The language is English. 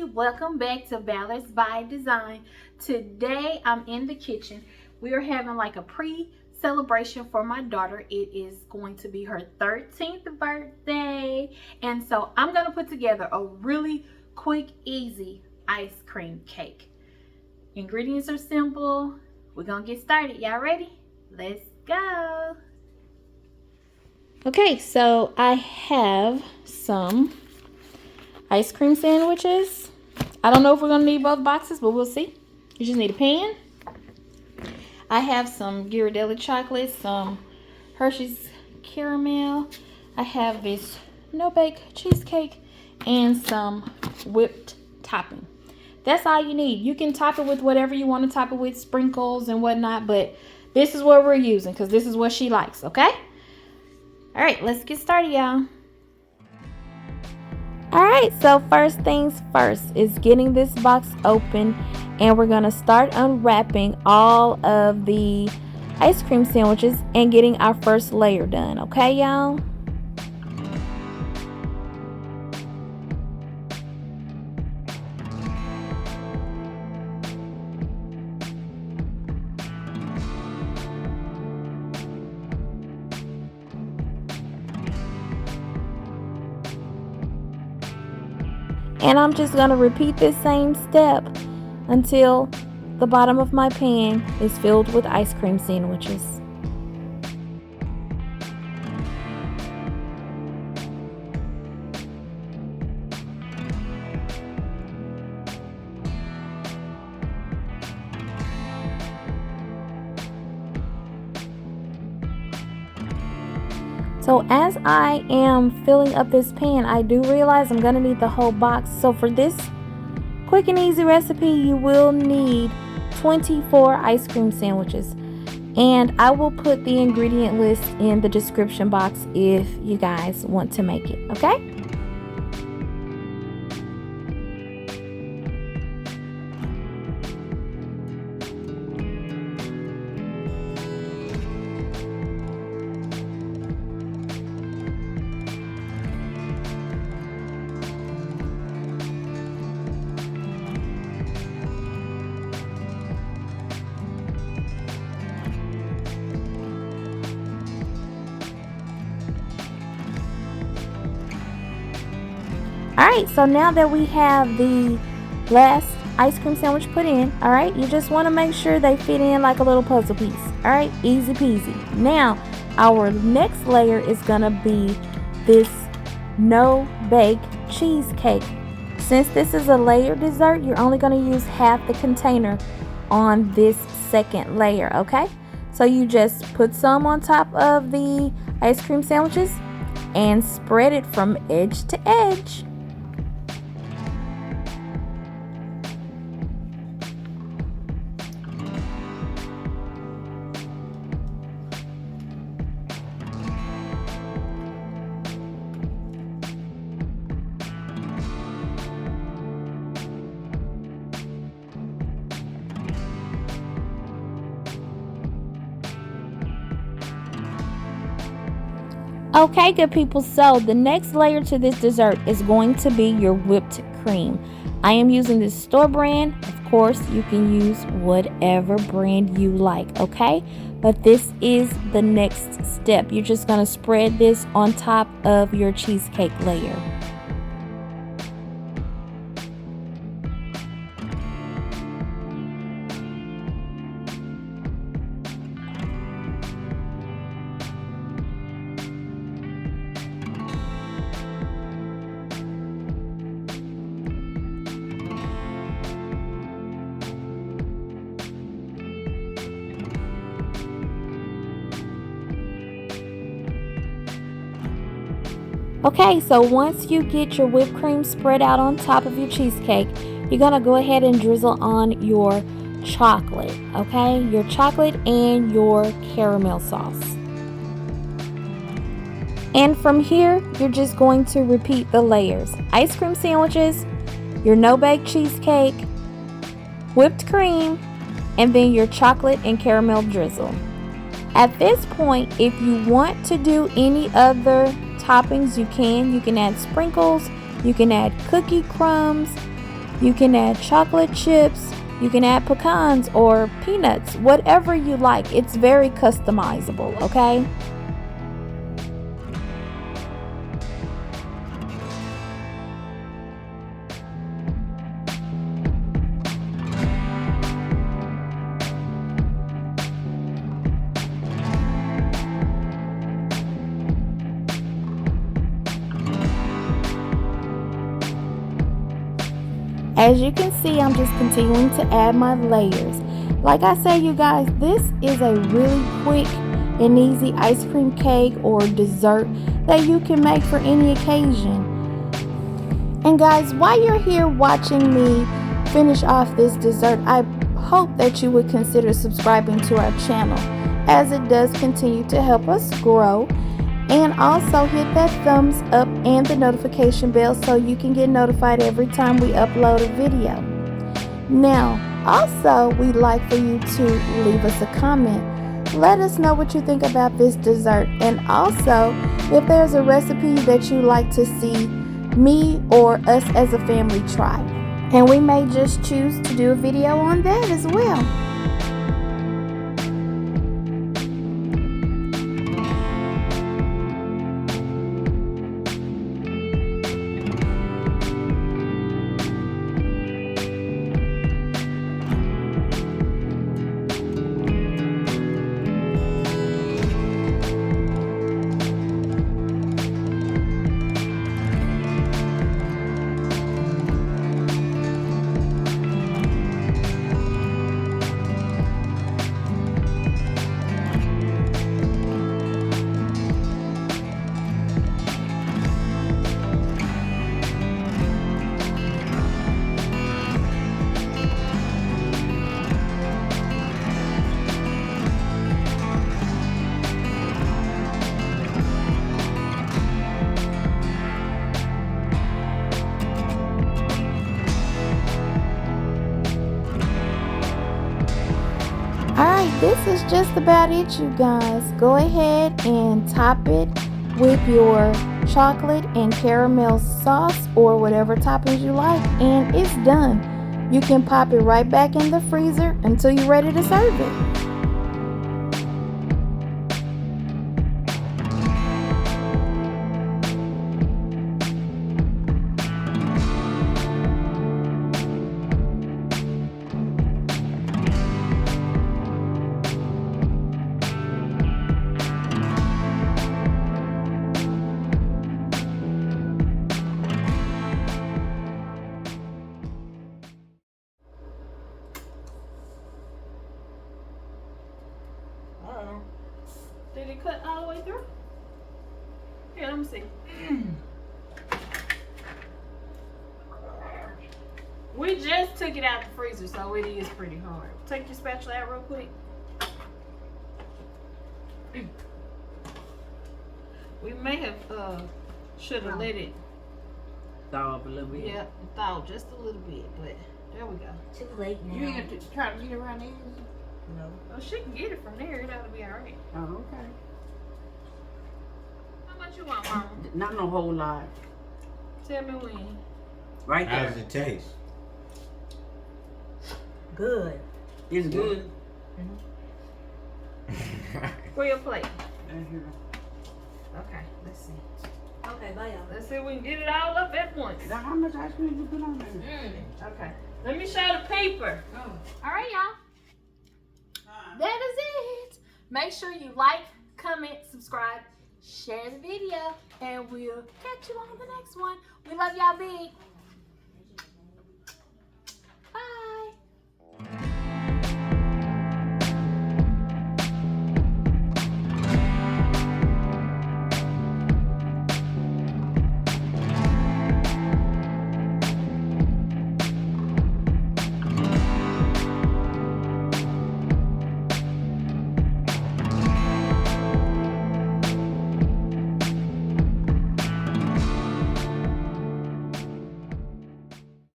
everybody, welcome back to Ballards by Design. Today I'm in the kitchen. We are having like a pre-celebration for my daughter. It is going to be her 13th birthday, and so I'm going to put together a really quick, easy ice cream cake. Ingredients are simple. We're going to get started. Y'all ready? Let's go. Okay, so I have some ice cream sandwiches. I don't know if we're going to need both boxes, but we'll see. You just need a pan. I have some Ghirardelli chocolate, some Hershey's caramel. I have this no-bake cheesecake and some whipped topping. That's all you need. You can top it with whatever you want to top it with, sprinkles and whatnot, but this is what we're using because this is what she likes, okay? All right, let's get started, y'all. Alright, so first things first is getting this box open, and we're going to start unwrapping all of the ice cream sandwiches and getting our first layer done, okay y'all? And I'm just going to repeat this same step until the bottom of my pan is filled with ice cream sandwiches. So as I am filling up this pan, I do realize I'm going to need the whole box. So for this quick and easy recipe, you will need 24 ice cream sandwiches. And I will put the ingredient list in the description box if you guys want to make it, okay? Alright, so now that we have the last ice cream sandwich put in, alright, you just want to make sure they fit in like a little puzzle piece. Alright, easy peasy. Now, our next layer is going to be this no-bake cheesecake. Since this is a layered dessert, you're only going to use half the container on this second layer, okay? So you just put some on top of the ice cream sandwiches and spread it from edge to edge. Okay, good people, so the next layer to this dessert is going to be your whipped cream. I am using this store brand. Of course, you can use whatever brand you like, okay? But this is the next step. You're just going to spread this on top of your cheesecake layer. Okay, so once you get your whipped cream spread out on top of your cheesecake, you're going to go ahead and drizzle on your chocolate, okay? Your chocolate and your caramel sauce. And from here, you're just going to repeat the layers. Ice cream sandwiches, your no-bake cheesecake, whipped cream, and then your chocolate and caramel drizzle. At this point, if you want to do any other toppings, you can add sprinkles, you can add cookie crumbs, You can add chocolate chips, you can add pecans or peanuts, whatever you like. It's very customizable, okay? As you can see, I'm just continuing to add my layers. Like I say, you guys, this is a really quick and easy ice cream cake or dessert that you can make for any occasion. And guys, while you're here watching me finish off this dessert, I hope that you would consider subscribing to our channel, as it does continue to help us grow. And also hit that thumbs up and the notification bell so you can get notified every time we upload a video. Now, also, we'd like for you to leave us a comment. Let us know what you think about this dessert, and also if there's a recipe that you'd like to see me or us as a family try. And we may just choose to do a video on that as well. Alright, this is just about it, you guys. Go ahead and top it with your chocolate and caramel sauce or whatever toppings you like, and it's done. You can pop it right back in the freezer until you're ready to serve it. Did it cut all the way through? Here, let me see. We just took it out the freezer, so it is pretty hard. Take your spatula out real quick. We may have should have let it thaw up a little bit. Yeah, thaw just a little bit, but there we go. Too late now. You ain't have to try to get around these? No. Well, she can get it from there. It ought to be all right. Oh, okay. How much you want, Mama? Not no whole lot. Tell me when. Right How there. does it taste? Good. It's good. Where your plate? Right here. Okay, let's see. Okay, bye y'all. Let's see if we can get it all up at once. Now, how much ice cream you put on there? Okay. Let me show the paper. Oh. All right, y'all. That is it. Make sure you like, comment, subscribe, share the video, and we'll catch you on the next one. We love y'all big.